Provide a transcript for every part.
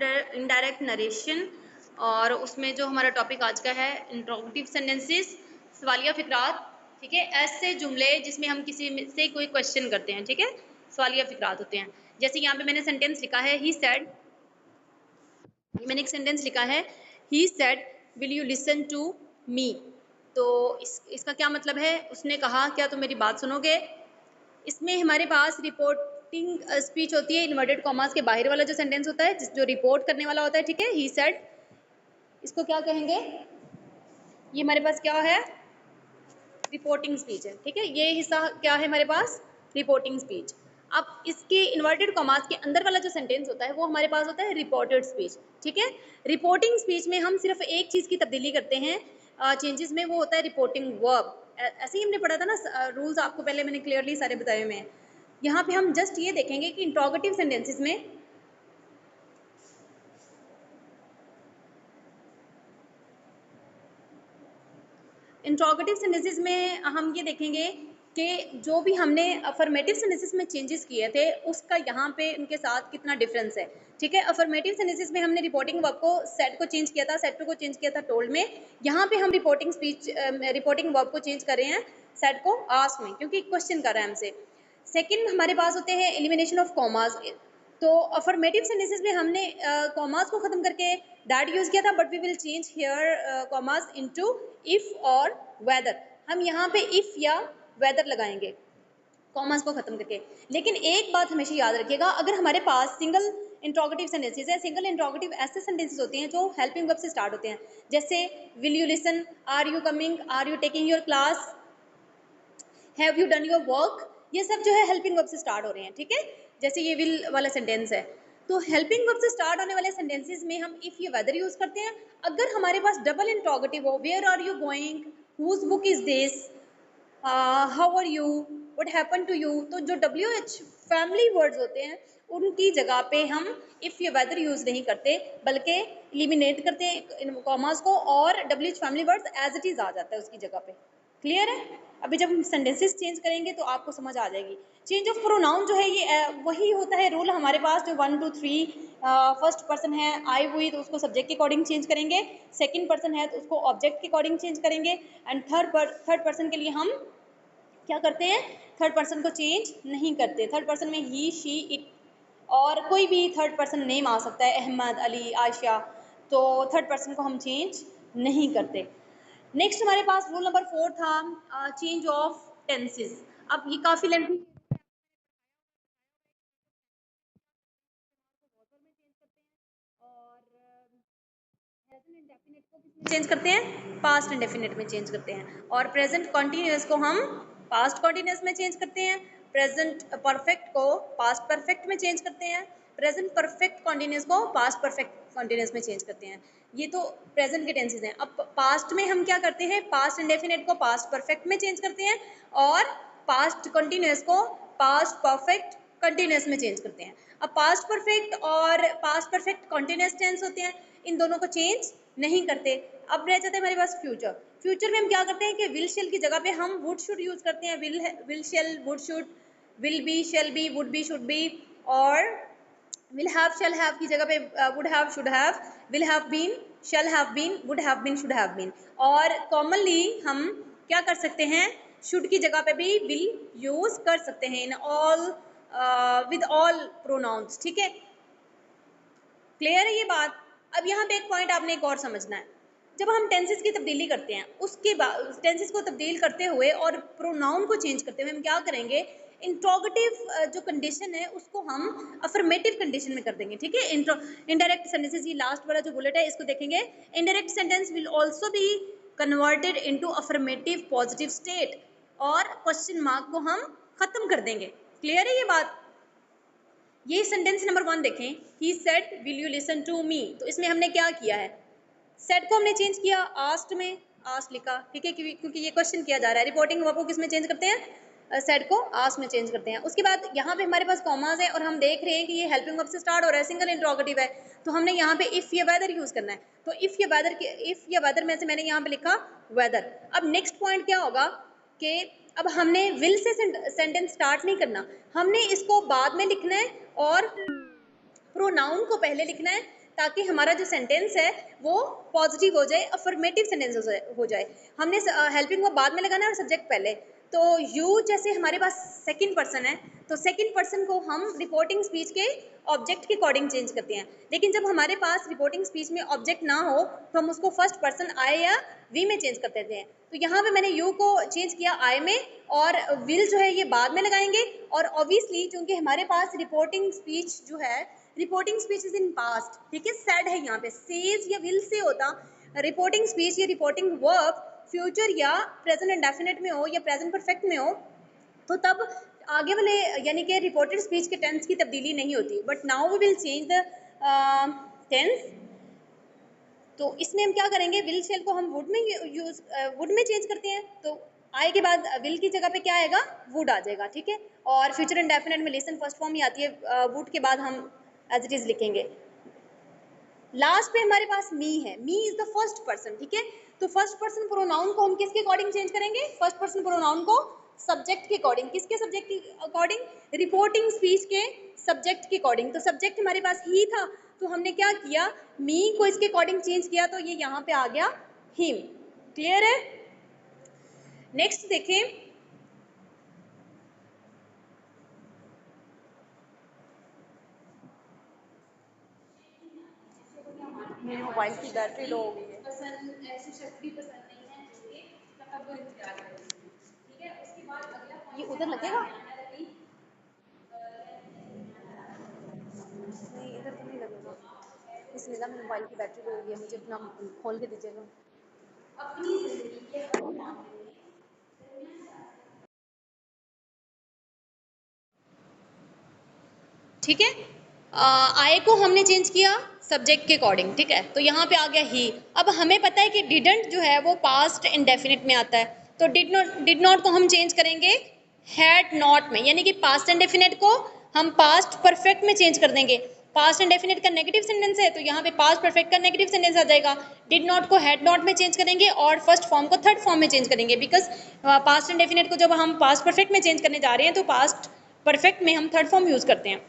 Indirect narration, और उसमें जो हमारा टॉपिक आज का है इंट्रोगेटिव सेंटेंसेस, सवालिया फिक्रात। ठीक है, ऐसे जुमले जिसमें हम किसी से कोई क्वेश्चन करते हैं, ठीक है, सवालिया फिक्रात होते हैं। जैसे यहाँ पे मैंने सेंटेंस लिखा है ही सेड, मैंने एक सेंटेंस लिखा है he said will you listen to me. तो इसका क्या मतलब है, उसने कहा क्या तुम मेरी बात सुनोगे। इसमें हमारे पास रिपोर्टिंग स्पीच होती है, इन्वर्टेड कॉमास के बाहर वाला जो सेंटेंस होता है जो रिपोर्ट करने वाला होता है, ठीक है, ही सेड, इसको क्या कहेंगे, ये हमारे पास क्या है, रिपोर्टिंग स्पीच है। ठीक है, ये हिस्सा क्या है हमारे पास, रिपोर्टिंग स्पीच। अब इसके इन्वर्टेड कॉमास के अंदर वाला जो सेंटेंस होता है वो हमारे पास होता है रिपोर्टेड स्पीच। ठीक है, रिपोर्टिंग स्पीच में हम सिर्फ एक चीज़ की तब्दीली करते हैं चेंजेस में, वो होता है रिपोर्टिंग वर्ब। ऐसे ही हमने पढ़ा था ना रूल्स, आपको पहले मैंने क्लियरली सारे बताए हुए हैं। यहाँ पे हम जस्ट ये देखेंगे कि इंट्रोगेटिव सेंटेंसेस में हम ये देखेंगे कि जो भी हमने अफर्मेटिव सेंटेंसेस में चेंजेस किए थे उसका यहाँ पे उनके साथ कितना डिफरेंस है। ठीक है, अफर्मेटिव सेंटेंसेस में हमने रिपोर्टिंग वर्ब को सेड को चेंज किया था, सेड टू को चेंज किया था टोल्ड में। यहाँ पे हम रिपोर्टिंग वर्ब को चेंज कर रहे हैं सेड को आस्क में, क्योंकि क्वेश्चन कर रहा है हमसे। सेकेंड हमारे पास होते हैं एलिमिनेशन ऑफ कॉमास। तो अफर्मेटिव सेंटेंसेस में हमने कॉमास को खत्म करके दैट यूज किया था, but we will change here commas into if और वेदर। हम यहाँ पे इफ या वेदर लगाएंगे कॉमास को खत्म करके। लेकिन एक बात हमेशा याद रखिएगा, अगर हमारे पास सिंगल इंट्रोगेटिव सेंटेंसेस है, सिंगल इंट्रोगेटिव ऐसे सेंटेंसेस होते हैं जो हेल्पिंग वर्ब से स्टार्ट होते हैं, जैसे will you listen, are you coming, are you taking your class, have you done your work, ये सब जो है हेल्पिंग वर्ब से स्टार्ट हो रहे हैं। ठीक है, जैसे ये विल वाला सेंटेंस है, तो हेल्पिंग वर्ब से स्टार्ट होने वाले सेंटेंसेस में हम इफ या वेदर यूज करते हैं। अगर हमारे पास डबल इंट्रोगेटिव हो, where are you going, whose book is this, how are you, what happen to you, तो जो WH फैमिली वर्ड्स होते हैं उनकी जगह पे हम इफ या वेदर यूज नहीं करते, बल्कि एलिमिनेट करते हैं कॉमास को, और WH family words as it is आ जाता है उसकी जगह पे। क्लियर है, अभी जब हम सेंटेंसेस चेंज करेंगे तो आपको समझ आ जाएगी। चेंज ऑफ प्रोनाउन जो है ये वही होता है रूल हमारे पास जो 1 2 3, फर्स्ट पर्सन है आई हुई तो उसको सब्जेक्ट के अकॉर्डिंग चेंज करेंगे, सेकंड पर्सन है तो उसको ऑब्जेक्ट के अकॉर्डिंग चेंज करेंगे, एंड थर्ड पर्सन के लिए हम क्या करते हैं, थर्ड पर्सन को चेंज नहीं करते। थर्ड पर्सन में ही, शी, इट और कोई भी थर्ड पर्सन नेम आ सकता है, अहमद, अली, आयशा, तो थर्ड पर्सन को हम चेंज नहीं करते। नेक्स्ट हमारे पास रूल नंबर 4 था चेंज ऑफ टेंसेस। अब ये काफ़ी लेंथी चेंज करते हैं, पास्ट इंडेफिनिट में चेंज करते हैं, और प्रेजेंट कॉन्टिन्यूस को हम पास्ट कॉन्टिन्यूस में चेंज करते हैं, प्रेजेंट परफेक्ट को पास्ट परफेक्ट में चेंज करते हैं, प्रेजेंट परफेक्ट कॉन्टिन्यूस को पास्ट परफेक्ट कॉन्टिन्यूस में चेंज करते हैं। ये तो प्रेजेंट के टेंसेस हैं। अब पास्ट में हम क्या करते हैं, पास्ट इंडेफिनिट को पास्ट परफेक्ट में चेंज करते हैं, और पास्ट कॉन्टिन्यूस को पास्ट परफेक्ट कंटिन्यूस में चेंज करते हैं। अब पास्ट परफेक्ट और पास्ट परफेक्ट कॉन्टिन्यूस टेंस होते हैं, इन दोनों को चेंज नहीं करते। अब रह जाता है हमारे पास फ्यूचर। फ्यूचर में हम क्या करते हैं कि विल शेल की जगह पे हम वुड शुड यूज करते हैं, will shall, would should, will be, shall be, would be, should be, और विल हैव, शेल हैव की जगह पे would have, should have, will have been, shall have been, would have been, should have been. और commonly हम क्या कर सकते हैं, शुड की जगह पे भी विल यूज कर सकते हैं in all with all pronouns. ठीक है, क्लियर है ये बात। अब यहाँ पे एक पॉइंट आपने एक और समझना है, जब हम टेंसेस की तब्दीली करते हैं उसके बाद टेंसेस को तब्दील करते हुए और प्रोनाउन को चेंज करते हुए हम क्या करेंगे, इंट्रोगेटिव जो कंडीशन है उसको हम अफर्मेटिव कंडीशन में कर देंगे। ठीक है, इनडायरेक्ट सेंटेंसेस, ये लास्ट वाला जो बुलेट है इसको देखेंगे, indirect sentence will also be converted into affirmative positive state, और क्वेश्चन मार्क को हम खत्म कर देंगे। क्लियर है ये बात। ये सेंटेंस नंबर 1 देखें, he said will you listen to me, तो इसमें हमने क्या किया है, सेड को हमने चेंज किया आस्ट में, आस्ट लिखा। ठीक है, क्योंकि ये क्वेश्चन किया जा रहा है। रिपोर्टिंग वर्ब को किस में चेंज करते हैं, सेड को आस्ट में चेंज करते हैं। उसके बाद यहाँ पे हमारे पास कॉमास है और हम देख रहे हैं कि ये हेल्पिंग वर्ब से स्टार्ट हो रहा है, सिंगल इंट्रोगेटिव है, तो हमने यहाँ पे इफ या वेदर यूज करना है। तो इफ या वेदर में से मैंने यहाँ पे लिखा वेदर। अब नेक्स्ट पॉइंट क्या होगा कि अब हमने विल से सेंटेंस स्टार्ट नहीं करना, हमने इसको बाद में लिखना है और प्रोनाउन को पहले लिखना है, ताकि हमारा जो सेंटेंस है वो पॉजिटिव हो जाए, अफर्मेटिव सेंटेंस हो जाए। हमने हेल्पिंग वर्ब बाद में लगाना है और सब्जेक्ट पहले। तो यू जैसे हमारे पास सेकंड पर्सन है, तो सेकंड पर्सन को हम रिपोर्टिंग स्पीच के ऑब्जेक्ट के अकॉर्डिंग चेंज करते हैं। लेकिन जब हमारे पास रिपोर्टिंग स्पीच में ऑब्जेक्ट ना हो तो हम उसको फर्स्ट पर्सन आई या वी में चेंज कर देते हैं। तो यहाँ पे मैंने यू को चेंज किया आई में, और विल जो है ये बाद में लगाएंगे। और ऑब्वियसली क्योंकि हमारे पास रिपोर्टिंग स्पीच जो है, reporting speech is in past, ठीक है, सेड है यहाँ पे, सेज या विल से होता। रिपोर्टिंग स्पीच या रिपोर्टिंग वर्ब फ्यूचर या प्रेजेंट इंडेफिनिट में हो या प्रेजेंट परफेक्ट में हो, तो तब आगे वाले यानी कि रिपोर्टेड स्पीच के टेंस की तब्दीली नहीं होती। But now we will change the tense. तो इसमें हम क्या करेंगे, विल शेल को हम वुड में वुड में चेंज करते हैं। तो आई के बाद विल की जगह पे क्या आएगा, वुड आ जाएगा, ठीक है। और फ्यूचर इंडेफिनिट में लिसन फर्स्ट फॉर्म ही आती है, वुड के बाद हम एज इट इज लिखेंगे। लास्ट पे हमारे पास मी है, me is the first person, ठीक है। तो फर्स्ट पर्सन प्रोनाउन को हम किसके अकॉर्डिंग चेंज करेंगे, फर्स्ट पर्सन प्रोनाउन को सब्जेक्ट के अकॉर्डिंग। किसके सब्जेक्ट के अकॉर्डिंग, रिपोर्टिंग स्पीच के सब्जेक्ट के अकॉर्डिंग। तो सब्जेक्ट हमारे पास ही था, तो हमने क्या किया, मी को इसके अकॉर्डिंग चेंज किया, तो ये यहाँ पे आ गया हिम। क्लियर है। नेक्स्ट देखें, मेरे मोबाइल की बैटरी लो हो गई है। पसंद ऐसी शख्स भी पसंद नहीं है जो कि तकब्बुर इख्तियार करे, ठीक है। उसके बाद अगला ये उधर लगेगा, नहीं इधर तो नहीं लगेगा, इसलिए ना मेरे मोबाइल की बैटरी लो हो गई है, मुझे अपना खोल के दीजिएगा। अपनी जिंदगी के हर मामले में, ठीक है। आय को हमने चेंज किया सब्जेक्ट के अकॉर्डिंग, ठीक है। तो यहाँ पे आ गया ही। अब हमें पता है कि डिडंट जो है वो पास्ट इंडेफिनिट में आता है, तो डिड नॉट को हम चेंज करेंगे हैड नॉट में, यानी कि पास्ट इंडेफिनिट को हम पास्ट परफेक्ट में चेंज कर देंगे। पास्ट इंडेफिनिट का नेगेटिव सेंटेंस है, तो यहाँ पे पास्ट परफेक्ट का नेगेटिव सेंटेंस आ जाएगा। डिड नॉट को हैड नॉट में चेंज करेंगे और फर्स्ट फॉर्म को थर्ड फॉर्म में चेंज करेंगे, बिकॉज पास्ट इंडेफिनिट को जब हम पास्ट परफेक्ट में चेंज करने जा रहे हैं तो पास्ट परफेक्ट में हम थर्ड फॉर्म यूज करते हैं।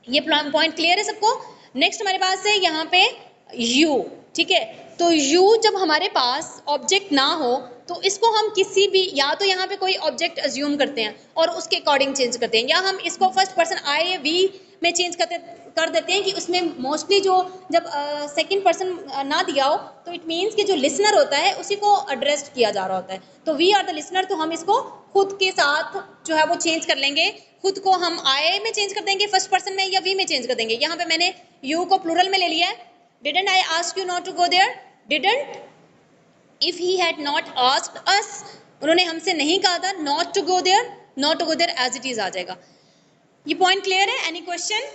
ये पॉइंट क्लियर है सबको। नेक्स्ट हमारे पास है यहाँ पे यू, ठीक है। तो यू जब हमारे पास ऑब्जेक्ट ना हो तो इसको हम किसी भी, या तो यहाँ पे कोई ऑब्जेक्ट अज्यूम करते हैं और उसके अकॉर्डिंग चेंज करते हैं, या हम इसको फर्स्ट पर्सन आई वी में चेंज कर देते हैं कि उसमें मोस्टली जो जब सेकंड पर्सन ना दिया हो तो इट मीन्स कि जो लिसनर होता है उसी को एड्रेस किया जा रहा होता है। तो वी आर द लिसनर, तो हम इसको खुद के साथ जो है वो चेंज कर लेंगे। खुद को हम आई में चेंज कर देंगे फर्स्ट पर्सन में, या वी में चेंज कर देंगे। यहाँ पे मैंने यू को प्लूरल में ले लिया है। Didn't I ask you not to go there, didn't if he had not asked us, उन्होंने हमसे नहीं कहा था not to go there, not to go there as it is आ जाएगा। ये पॉइंट क्लियर है। Any question?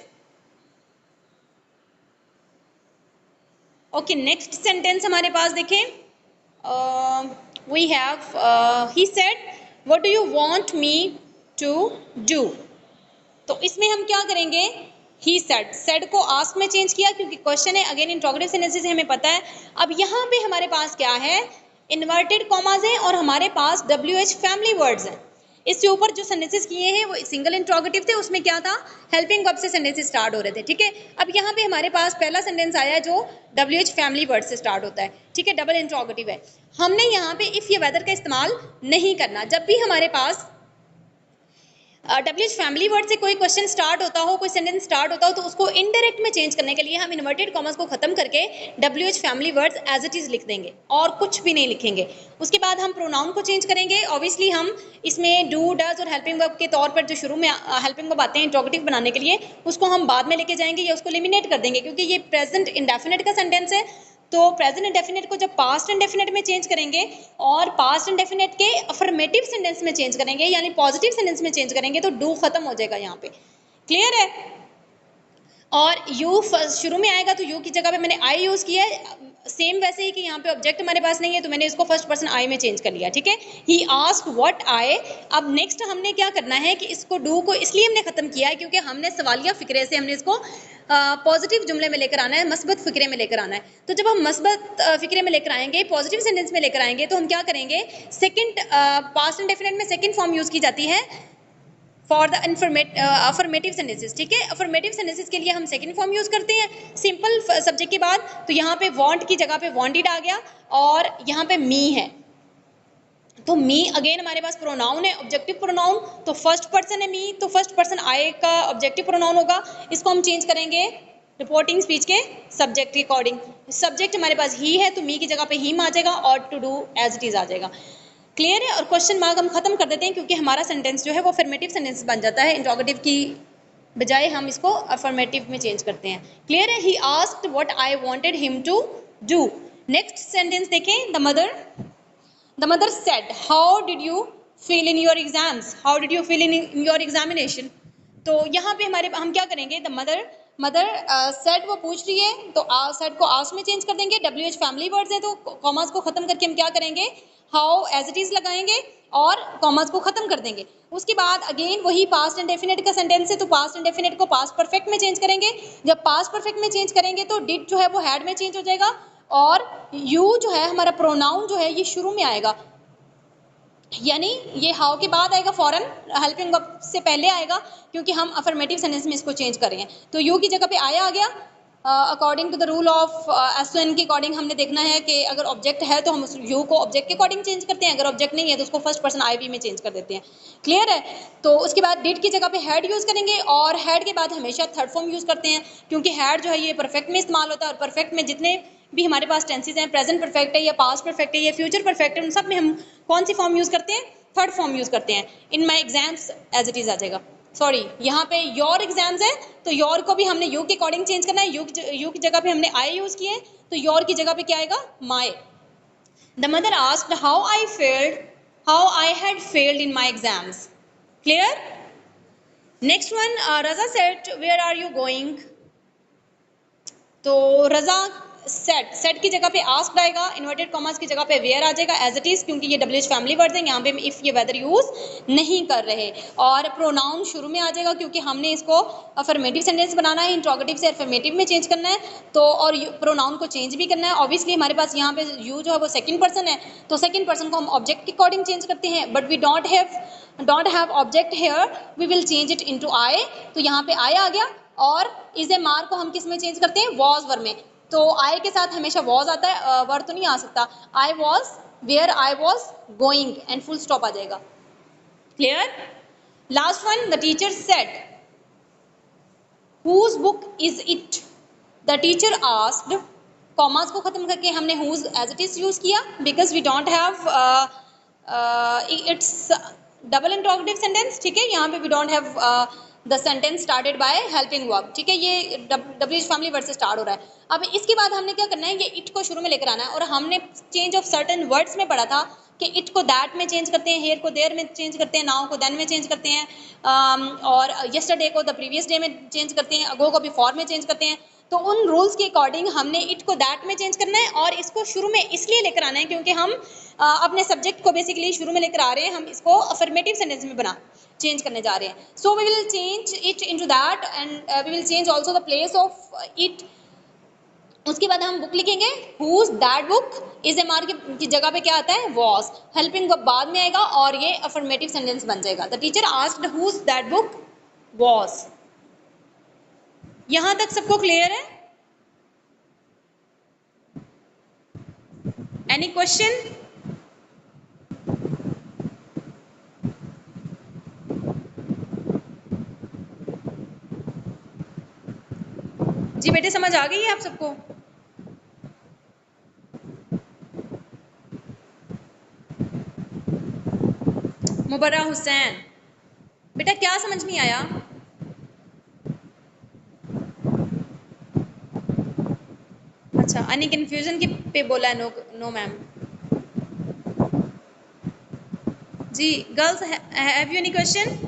Okay, next sentence हमारे पास देखें, we have he said what do you want me to do. तो इसमें हम क्या करेंगे, ही सेड को आस्क में चेंज किया क्योंकि क्वेश्चन है, अगेन इंट्रोगेटिव सेंटेंसेस हमें पता है। अब यहाँ पे हमारे पास क्या है, इन्वर्टेड कॉमाज है और हमारे पास WH फैमिली वर्ड्स हैं। इससे ऊपर जो सेंटेंसेस किए हैं वो सिंगल इंट्रोगेटिव थे, उसमें क्या था, हेल्पिंग वर्ब से सेंटेंसेस स्टार्ट हो रहे थे, ठीक है। अब यहाँ पे हमारे पास पहला सेंटेंस आया है जो WH फैमिली वर्ड से स्टार्ट होता है, ठीक है, डबल इंट्रोगेटिव है। हमने यहाँ पे इफ या वेदर का इस्तेमाल नहीं करना। जब भी हमारे पास WH फैमिली वर्ड से कोई क्वेश्चन स्टार्ट होता हो, कोई सेंटेंस स्टार्ट होता हो, तो उसको इनडायरेक्ट में चेंज करने के लिए हम इन्वर्टेड कॉमर्स को खत्म करके WH family words as it is लिख देंगे और कुछ भी नहीं लिखेंगे। उसके बाद हम प्रोनाउन को चेंज करेंगे। ऑब्वियसली हम इसमें डू, डज और हेल्पिंग वर्ब के तौर पर जो शुरू में हेल्पिंग वर्ब आते हैं इंट्रोगेटिव बनाने के लिए, उसको हम बाद में लेके जाएंगे या उसको एलिमिनेट कर देंगे, क्योंकि ये प्रेजेंट इंडेफिनिट का सेंटेंस है। तो प्रेजेंट इंडेफिनिट को जब पास्ट इंडेफिनिट में चेंज करेंगे और पास्ट इंडेफिनिट के अफर्मेटिव सेंटेंस में चेंज करेंगे, यानी पॉजिटिव सेंटेंस में चेंज करेंगे, तो डू खत्म हो जाएगा यहाँ पे। क्लियर है। और यू शुरू में आएगा तो यू की जगह पे मैंने आई यूज किया है, सेम वैसे ही कि यहाँ पे ऑब्जेक्ट हमारे पास नहीं है तो मैंने इसको फर्स्ट पर्सन आई में चेंज कर लिया, ठीक है। ही आस्क्ड व्हाट आई। अब नेक्स्ट हमने क्या करना है कि इसको डू को इसलिए हमने खत्म किया है क्योंकि हमने सवालिया फिक्रे से हमने इसको पॉजिटिव जुमले में लेकर आना है, मस्बत फिक्रे में लेकर आना है। तो जब हम मस्बत फिक्रे में लेकर आएंगे, पॉजिटिव सेंटेंस में लेकर आएंगे, तो हम क्या करेंगे, सेकंड पास्ट इंडेफिनिट में सेकंड फॉर्म यूज की जाती है फॉर द अफर्मेटिव सेंटेंसेस, ठीक है। अफर्मेटिव सेंटेंसेस के लिए हम सेकंड फॉर्म यूज करते हैं सिंपल सब्जेक्ट के बाद। तो यहाँ पे वांट की जगह पे वांटेड आ गया और यहाँ पे मी है, तो मी अगेन हमारे पास प्रोनाउन है, ऑब्जेक्टिव प्रोनाउन, तो फर्स्ट पर्सन है मी, तो फर्स्ट पर्सन आई का ऑब्जेक्टिव प्रोनाउन होगा। इसको हम चेंज करेंगे रिपोर्टिंग स्पीच के सब्जेक्ट के अकॉर्डिंग। सब्जेक्ट हमारे पास ही है तो मी की जगह पे हिम आ जाएगा और to do as it is आ जाएगा। क्लियर है। और क्वेश्चन मार्क हम खत्म कर देते हैं क्योंकि हमारा सेंटेंस जो है वो अफर्मेटिव सेंटेंस बन जाता है, इंट्रोगेटिव की बजाय हम इसको अफर्मेटिव में चेंज करते हैं। क्लियर है। He asked what I wanted him to do. Next sentence देखें, the mother said how did you feel in your exams, how did you feel in your examination. तो यहाँ पे हम क्या करेंगे, द मदर सेड वो पूछ रही है तो सेड को आस्क में चेंज कर देंगे। WH फैमिली वर्ड्स है तो कॉमास को खत्म करके हम क्या करेंगे, हाउ एज इट इज लगाएंगे और कॉमास को खत्म कर देंगे। उसके बाद अगेन वही पास्ट एंड डेफिनेट का सेंटेंस है तो पास्ट एंड डेफिनेट को पास्ट परफेक्ट में चेंज करेंगे। जब पास्ट परफेक्ट में चेंज करेंगे तो डिड जो है वो हैड में चेंज हो जाएगा और यू जो है हमारा प्रोनाउन जो है ये शुरू में आएगा, यानी ये हाउ के बाद आएगा, फॉरन हेल्पिंग वर्ब से पहले आएगा क्योंकि हम अफर्मेटिव सेंटेंस में इसको चेंज कर रहे हैं। तो यू की जगह पे आया आ गया। According to the rule of SON के अकॉर्डिंग हमने देखना है कि अगर ऑब्जेक्ट है तो हम उस यू को ऑब्जेक्ट के अकॉर्डिंग चेंज करते हैं, अगर ऑब्जेक्ट नहीं है तो उसको फर्स्ट पर्सन IV में चेंज कर देते हैं। क्लियर है। तो उसके बाद डिड की जगह पे हैड यूज़ करेंगे और हैड के बाद हमेशा थर्ड फॉर्म यूज़ करते हैं क्योंकि हैड जो है ये परफेक्ट में इस्तेमाल होता है और परफेक्ट में जितने भी हमारे पास टेंसेज हैं, प्रेजेंट परफेक्ट है या पास्ट परफेक्ट है या फ्यूचर परफेक्ट है, उन सब में हम कौन सी फॉर्म यूज़ करते हैं, थर्ड फॉर्म यूज़ करते हैं। In my exams as it is आ जाएगा। सॉरी, यहाँ पे योर एग्जाम्स है तो योर को भी हमने यू के अकॉर्डिंग चेंज करना है। यू की जगह पे हमने आई यूज़ किए तो योर की जगह पे क्या आएगा, my. The mother asked how I had failed in my exams. Clear. Next one, Raza said where are you going. तो रजा सेट की जगह पे आस्क्ड आएगा, इन्वर्टेड कॉमर्स की जगह पे वेयर आ जाएगा एज इट इज क्योंकि ये WH फैमिली वर्ड्स हैं, यहाँ पे इफ ये वेदर यूज नहीं कर रहे। और प्रोनाउन शुरू में आ जाएगा क्योंकि हमने इसको अफर्मेटिव सेंटेंस बनाना है, इंट्रोगेटिव से अफर्मेटिव में चेंज करना है। तो और प्रोनाउन को चेंज भी करना है। ऑब्वियसली हमारे पास यहाँ पे यू जो है वो सेकेंड पर्सन है तो सेकेंड पर्सन को हम ऑब्जेक्ट के अकॉर्डिंग चेंज करते हैं, but we don't have object here, we will change it into I. तो यहाँ पे आई आ गया और इज ए मार को हम किस में चेंज करते हैं, वॉज वर्ब में। तो आई के साथ हमेशा वॉज आता है, वर्ब तो नहीं आ सकता। I was where I was going and full stop आ जाएगा। Clear. Last one, the teacher said whose book is it. The teacher asked, commas को खत्म करके हमने whose as it is use किया because we don't have its double interrogative sentence. ठीक है, यहाँ पे we don't have the sentence started by helping verb. ठीक है, ये WH फैमिली वर्ड से स्टार्ट हो रहा है। अब इसके बाद हमने क्या करना है, ये इट को शुरू में लेकर आना है और हमने चेंज ऑफ सर्टेन वर्ड्स में पढ़ा था कि इट को दैट में चेंज करते हैं, हेयर को देयर में चेंज करते हैं, नाउ को देन में चेंज करते हैं, और यस्टरडे को द प्रीवियस डे में चेंज करते हैं, अगो को बिफोर में चेंज करते हैं। तो उन रूल्स के अकॉर्डिंग हमने इट को दैट में चेंज करना है और इसको शुरू में इसलिए लेकर आना है क्योंकि हम अपने सब्जेक्ट को बेसिकली शुरू में लेकर आ रहे हैं, हम इसको अफर्मेटिव सेंटेंस में चेंज करने जा रहे हैं। So we will change it into that and we will change also the place of it. उसके बाद हम बुक लिखेंगे, whose that book. Is am are की जगह पे क्या आता है, वॉज। हेल्पिंग वर्ब बाद में आएगा और ये अफर्मेटिव सेंटेंस बन जाएगा। The teacher asked whose that book was. यहां तक सबको क्लियर है? Any question? जी बेटे, समझ आ गई है आप सबको? मुबर्रा हुसैन, बेटा क्या समझ नहीं आया? अच्छा, एनी कंफ्यूजन की पे बोला है? No ma'am. जी girls, have you any question?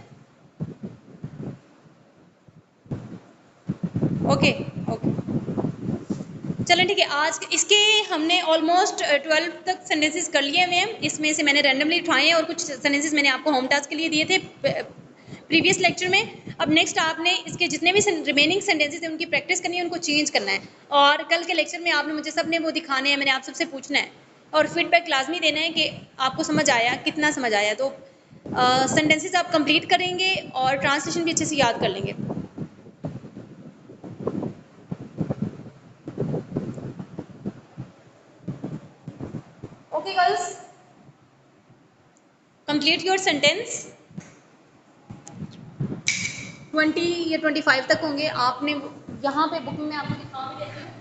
Okay okay, चलें ठीक है। आज इसके हमने ऑलमोस्ट 12 तक सेंटेंसेस कर लिए हुए हैं। इसमें से मैंने रैंडमली उठाए हैं और कुछ सेंटेंसेस मैंने आपको होम टास्क के लिए दिए थे प्रीवियस लेक्चर में। अब नेक्स्ट आपने इसके जितने भी रिमेनिंग सेंटेंसेस हैं उनकी प्रैक्टिस करनी है, उनको चेंज करना है और कल के लेक्चर में आपने मुझे सबने वो दिखाने हैं, मैंने आप सबसे पूछना है और फीडबैक लाजमी देना है कि आपको समझ आया, कितना समझ आया। तो सेंटेंसेस आप कंप्लीट करेंगे और ट्रांसलेशन भी अच्छे से याद कर लेंगे। Okay girls, complete your sentence. 20 या 25 तक होंगे। आपने यहाँ पे बुक में आपको दिखा भी देती हूँ।